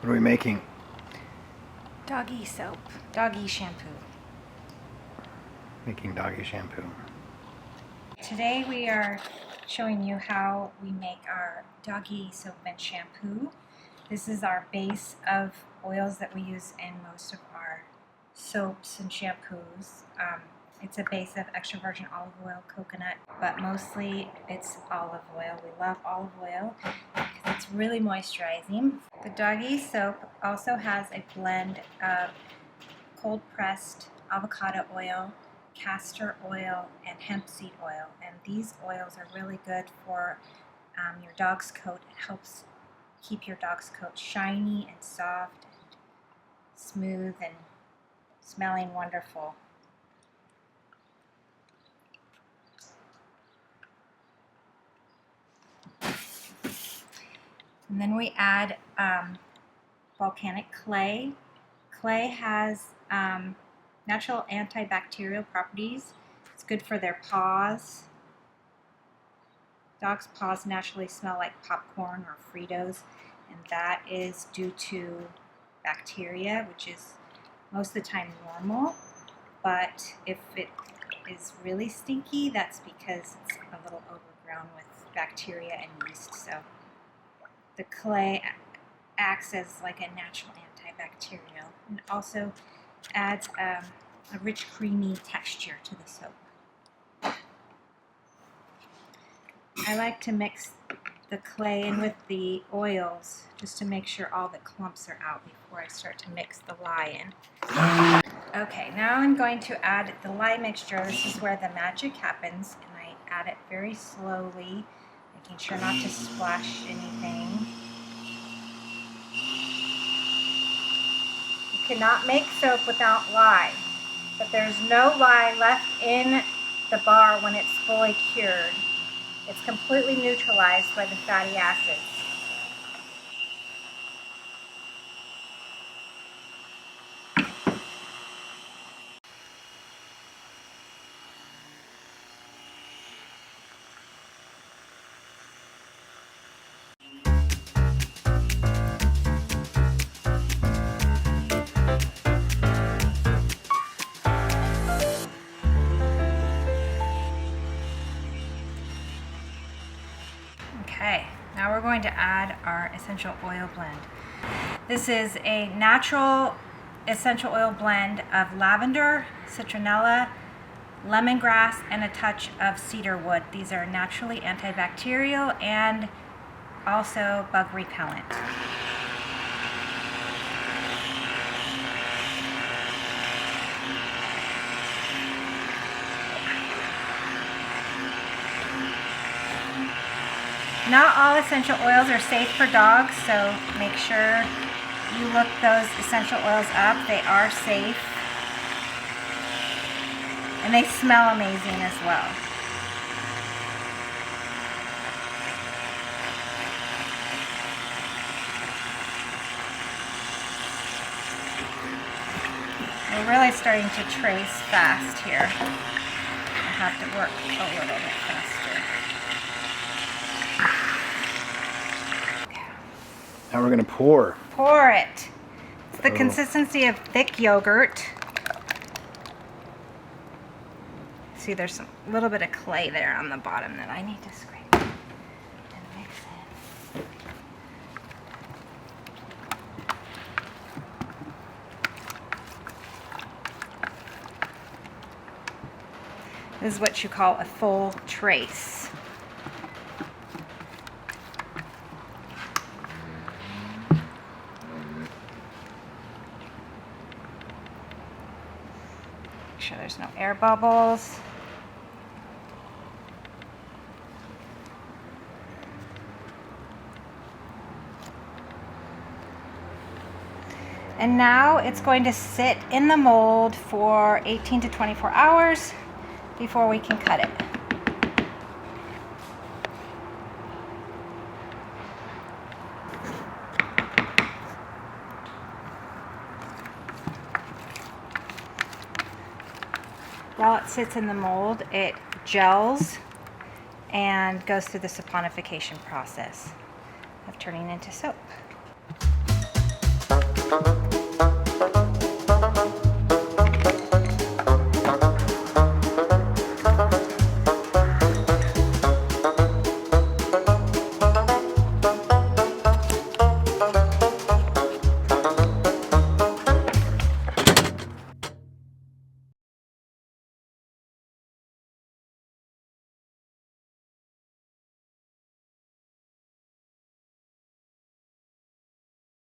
What are we making? Doggy soap. Doggy shampoo. Making doggy shampoo. Today we are showing you how we make our doggy soap and shampoo. This is our base of oils that we use in most of our soaps and shampoos. It's a base of extra virgin olive oil, coconut, but mostly it's olive oil. We love olive oil because it's really moisturizing. The doggy soap also has a blend of cold pressed avocado oil, castor oil, and hemp seed oil. And these oils are really good for your dog's coat. It helps keep your dog's coat shiny and soft and smooth and smelling wonderful. And then we add volcanic clay. Clay has natural antibacterial properties. It's good for their paws. Dogs' paws naturally smell like popcorn or Fritos, and that is due to bacteria, which is most of the time normal. But if it is really stinky, that's because it's a little overgrown with bacteria and yeast. So the clay acts as like a natural antibacterial, and also adds a rich, creamy texture to the soap. I like to mix the clay in with the oils just to make sure all the clumps are out before I start to mix the lye in. Okay, now I'm going to add the lye mixture. This is where the magic happens, and I add it very slowly, making sure not to splash anything. You cannot make soap without lye, but there's no lye left in the bar when it's fully cured. It's completely neutralized by the fatty acids. Okay, now we're going to add our essential oil blend. This is a natural essential oil blend of lavender, citronella, lemongrass, and a touch of cedar wood. These are naturally antibacterial and also bug repellent. Not all essential oils are safe for dogs, so make sure you look those essential oils up. They are safe. And they smell amazing as well. We're really starting to trace fast here. I have to work a little bit faster. Now we're going to pour. Pour it. It's the consistency of thick yogurt. See, there's a little bit of clay there on the bottom that I need to scrape and mix in. This is what you call a full trace. Make sure there's no air bubbles. And now it's going to sit in the mold for 18 to 24 hours before we can cut it. While it sits in the mold, it gels and goes through the saponification process of turning into soap. it.